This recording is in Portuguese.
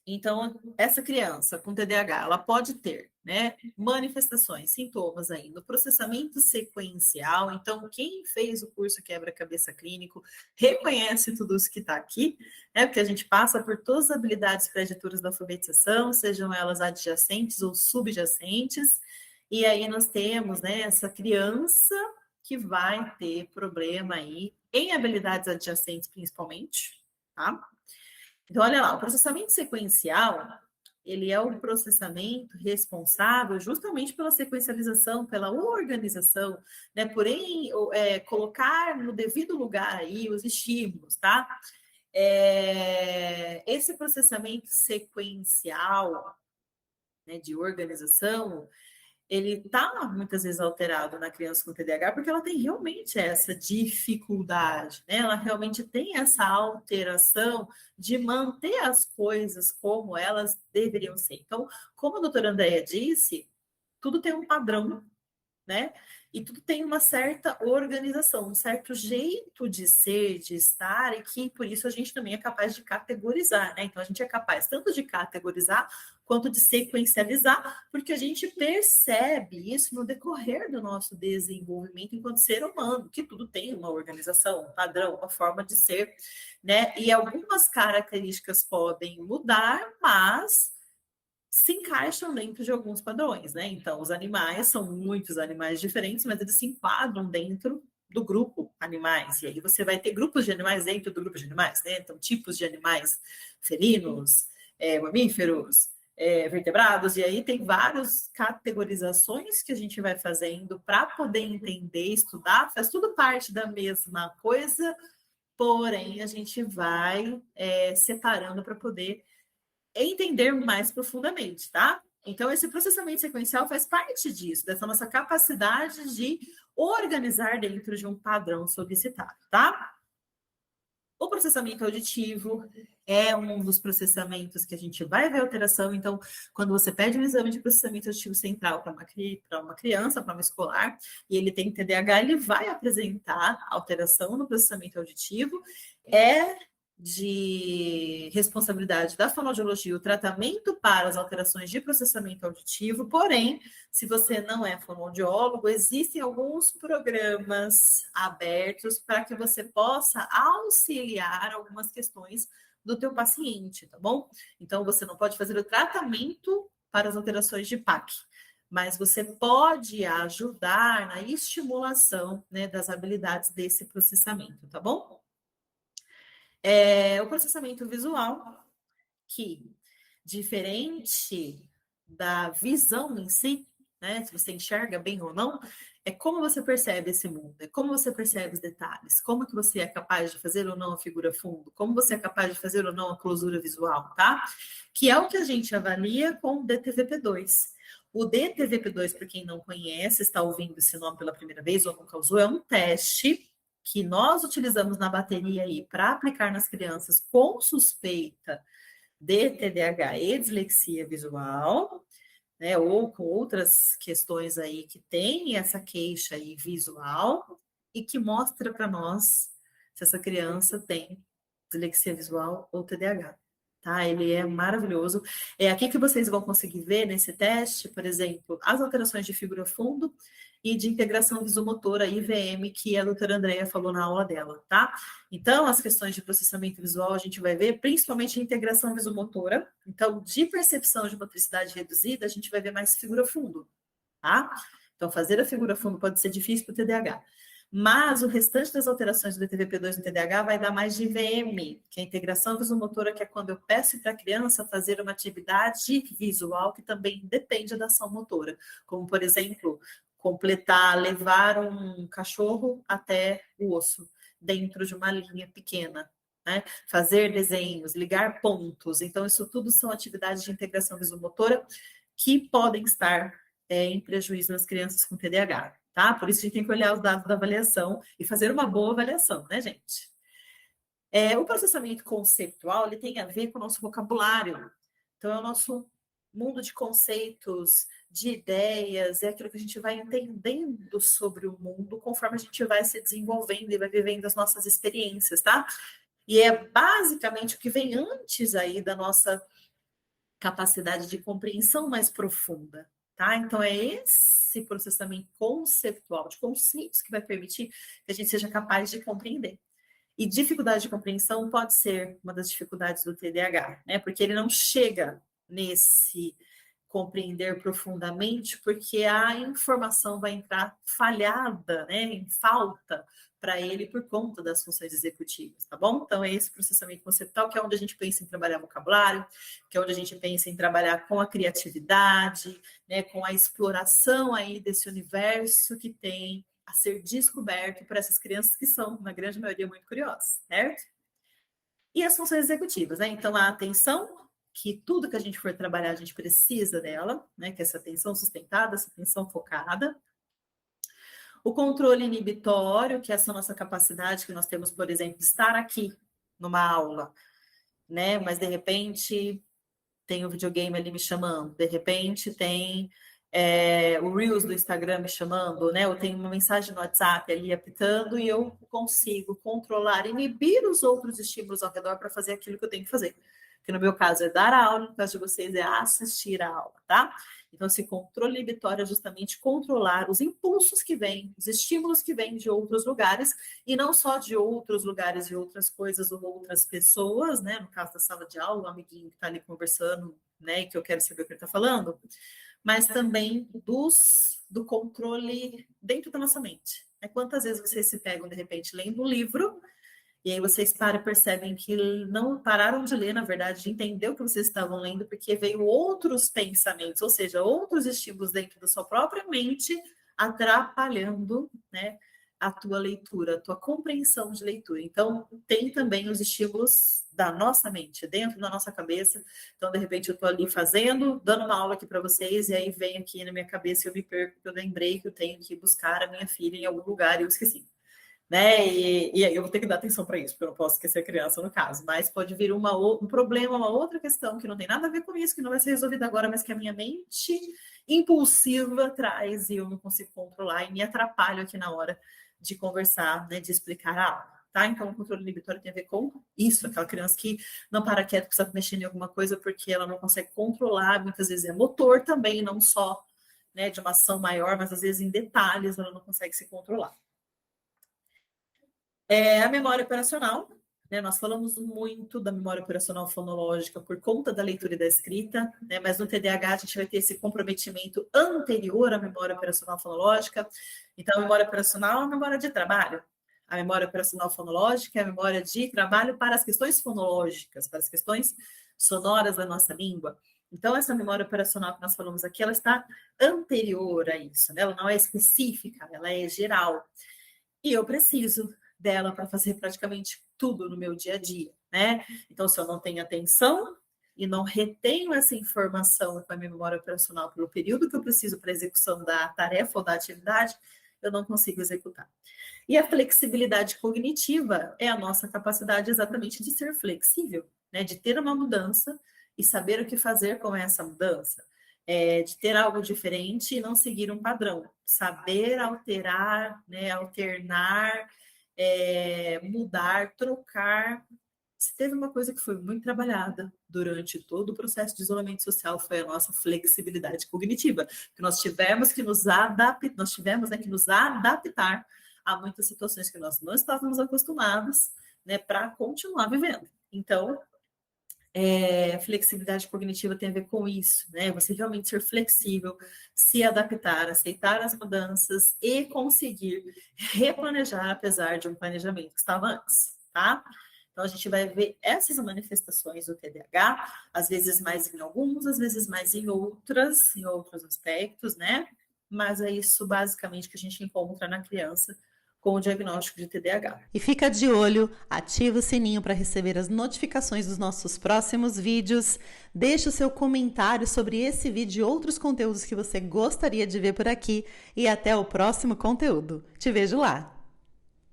Então, essa criança com TDAH, ela pode ter, né, manifestações, sintomas aí no processamento sequencial. Então, quem fez o curso Quebra-Cabeça Clínico reconhece tudo isso que está aqui, né, porque a gente passa por todas as habilidades preditoras da alfabetização, sejam elas adjacentes ou subjacentes, e aí nós temos, né, essa criança que vai ter problema aí em habilidades adjacentes, principalmente, tá? Então, olha lá, o processamento sequencial, ele é o processamento responsável justamente pela sequencialização, pela organização, né? Porém, colocar no devido lugar aí os estímulos, tá? Esse processamento sequencial, né, de organização, ele está muitas vezes alterado na criança com TDAH porque ela tem realmente essa dificuldade, né? Ela realmente tem essa alteração de manter as coisas como elas deveriam ser. Então, como a doutora Andréia disse, tudo tem um padrão, né? E tudo tem uma certa organização, um certo jeito de ser, de estar, e que por isso a gente também é capaz de categorizar, né? Então a gente é capaz tanto de categorizar quanto de sequencializar, porque a gente percebe isso no decorrer do nosso desenvolvimento enquanto ser humano, que tudo tem uma organização, um padrão, uma forma de ser, né? E algumas características podem mudar, mas se encaixam dentro de alguns padrões, né? Então, os animais são muitos animais diferentes, mas eles se enquadram dentro do grupo animais. E aí você vai ter grupos de animais dentro do grupo de animais, né? Então, tipos de animais felinos, mamíferos, vertebrados, e aí tem várias categorizações que a gente vai fazendo para poder entender, estudar, faz tudo parte da mesma coisa, porém a gente vai separando para poder entender mais profundamente, tá? Então, esse processamento sequencial faz parte disso, dessa nossa capacidade de organizar dentro de um padrão solicitado, tá? O processamento auditivo é um dos processamentos que a gente vai ver alteração. Então, quando você pede um exame de processamento auditivo central para uma criança, para uma escolar, e ele tem TDAH, ele vai apresentar alteração no processamento auditivo. É de responsabilidade da fonoaudiologia o tratamento para as alterações de processamento auditivo, porém, se você não é fonoaudiólogo, existem alguns programas abertos para que você possa auxiliar algumas questões do teu paciente, tá bom? Então, você não pode fazer o tratamento para as alterações de PAC, mas você pode ajudar na estimulação, né, das habilidades desse processamento, tá bom? O processamento visual, que, diferente da visão em si, né, se você enxerga bem ou não, é como você percebe esse mundo, é como você percebe os detalhes, como que você é capaz de fazer ou não a figura fundo, como você é capaz de fazer ou não a closura visual, tá? Que é o que a gente avalia com o DTVP2. O DTVP2, para quem não conhece, está ouvindo esse nome pela primeira vez ou nunca usou, é um teste que nós utilizamos na bateria aí para aplicar nas crianças com suspeita de TDAH e dislexia visual, né, ou com outras questões aí que tem essa queixa aí visual e que mostra para nós se essa criança tem dislexia visual ou TDAH. Tá? Ele é maravilhoso. É aqui que vocês vão conseguir ver nesse teste, por exemplo, as alterações de figura fundo e de integração visomotora, IVM, que a doutora Andréia falou na aula dela, tá? Então, as questões de processamento visual a gente vai ver, principalmente a integração visomotora. Então, de percepção de motricidade reduzida, a gente vai ver mais figura fundo, tá? Então, fazer a figura fundo pode ser difícil para o TDAH. Mas o restante das alterações do DTVP2 no TDAH vai dar mais de IVM, que é a integração visomotora, que é quando eu peço para a criança fazer uma atividade visual que também depende da ação motora, como, por exemplo, completar, levar um cachorro até o osso, dentro de uma linha pequena, né? Fazer desenhos, ligar pontos. Então, isso tudo são atividades de integração visomotora que podem estar em prejuízo nas crianças com TDAH, tá? Por isso a gente tem que olhar os dados da avaliação e fazer uma boa avaliação, né, gente? O processamento conceitual, ele tem a ver com o nosso vocabulário. Então, é o nosso mundo de conceitos, de ideias, é aquilo que a gente vai entendendo sobre o mundo conforme a gente vai se desenvolvendo e vai vivendo as nossas experiências, tá? E é basicamente o que vem antes aí da nossa capacidade de compreensão mais profunda, tá? Então, é esse processo também conceptual, de conceitos, que vai permitir que a gente seja capaz de compreender. E dificuldade de compreensão pode ser uma das dificuldades do TDAH, né? Porque ele não chega nesse compreender profundamente, porque a informação vai entrar falhada, né? Em falta para ele por conta das funções executivas, tá bom? Então, é esse processamento conceitual que é onde a gente pensa em trabalhar vocabulário, que é onde a gente pensa em trabalhar com a criatividade, né? Com a exploração aí desse universo que tem a ser descoberto por essas crianças que são, na grande maioria, muito curiosas, certo? E as funções executivas, né? Então, a atenção, que tudo que a gente for trabalhar, a gente precisa dela, né? Que é essa atenção sustentada, essa atenção focada. O controle inibitório, que é essa nossa capacidade que nós temos, por exemplo, de estar aqui numa aula, né? Mas, de repente, tem o videogame ali me chamando, de repente tem o Reels do Instagram me chamando, né? Eu tenho uma mensagem no WhatsApp ali apitando e eu consigo controlar, inibir os outros estímulos ao redor para fazer aquilo que eu tenho que fazer. Que no meu caso é dar a aula, no caso de vocês é assistir a aula, tá? Então, esse controle inibitório é justamente controlar os impulsos que vêm, os estímulos que vêm de outros lugares, e não só de outros lugares e outras coisas ou outras pessoas, né? No caso da sala de aula, o amiguinho que está ali conversando, né? Que eu quero saber o que ele está falando, mas também do controle dentro da nossa mente. Quantas vezes vocês se pegam, de repente, lendo um livro, e aí vocês param e percebem que não pararam de ler, na verdade, de entender o que vocês estavam lendo, porque veio outros pensamentos, ou seja, outros estímulos dentro da sua própria mente, atrapalhando, né, a tua leitura, a tua compreensão de leitura. Então, tem também os estímulos da nossa mente, dentro da nossa cabeça. Então, de repente, eu estou ali dando uma aula aqui para vocês, e aí vem aqui na minha cabeça e eu me perco, eu lembrei que eu tenho que buscar a minha filha em algum lugar e eu esqueci. Né? E aí eu vou ter que dar atenção para isso, porque eu não posso esquecer a criança no caso, mas pode vir um problema, uma outra questão que não tem nada a ver com isso, que não vai ser resolvida agora, mas que a minha mente impulsiva traz e eu não consigo controlar e me atrapalho aqui na hora de conversar, né, de explicar a aula. Tá? Então, o controle inibitório tem a ver com isso, aquela criança que não para quieta, precisa mexer em alguma coisa porque ela não consegue controlar, muitas vezes é motor também, não só, né, de uma ação maior, mas às vezes em detalhes ela não consegue se controlar. A memória operacional, né? Nós falamos muito da memória operacional fonológica por conta da leitura e da escrita, né? Mas no TDAH a gente vai ter esse comprometimento anterior à memória operacional fonológica. Então, a memória operacional é a memória de trabalho. A memória operacional fonológica é a memória de trabalho para as questões fonológicas, para as questões sonoras da nossa língua. Então, essa memória operacional que nós falamos aqui, ela está anterior a isso, né? Ela não é específica, ela é geral. E eu preciso dela para fazer praticamente tudo no meu dia a dia, né? Então, se eu não tenho atenção e não retenho essa informação com a minha memória operacional pelo período que eu preciso para a execução da tarefa ou da atividade, eu não consigo executar. E a flexibilidade cognitiva é a nossa capacidade exatamente de ser flexível, né? De ter uma mudança e saber o que fazer com essa mudança. De ter algo diferente e não seguir um padrão. Saber alterar, né? Alternar, mudar, trocar. Se teve uma coisa que foi muito trabalhada durante todo o processo de isolamento social, foi a nossa flexibilidade cognitiva, que nós tivemos que nos adaptar a muitas situações que nós não estávamos acostumados, né, para continuar vivendo. Então, flexibilidade cognitiva tem a ver com isso, né? Você realmente ser flexível, se adaptar, aceitar as mudanças e conseguir replanejar, apesar de um planejamento que estava antes, tá? Então, a gente vai ver essas manifestações do TDAH, às vezes mais em alguns, às vezes mais em outros aspectos, né? Mas é isso, basicamente, que a gente encontra na criança com o diagnóstico de TDAH. E fica de olho, ativa o sininho para receber as notificações dos nossos próximos vídeos. Deixe o seu comentário sobre esse vídeo e outros conteúdos que você gostaria de ver por aqui. E até o próximo conteúdo. Te vejo lá!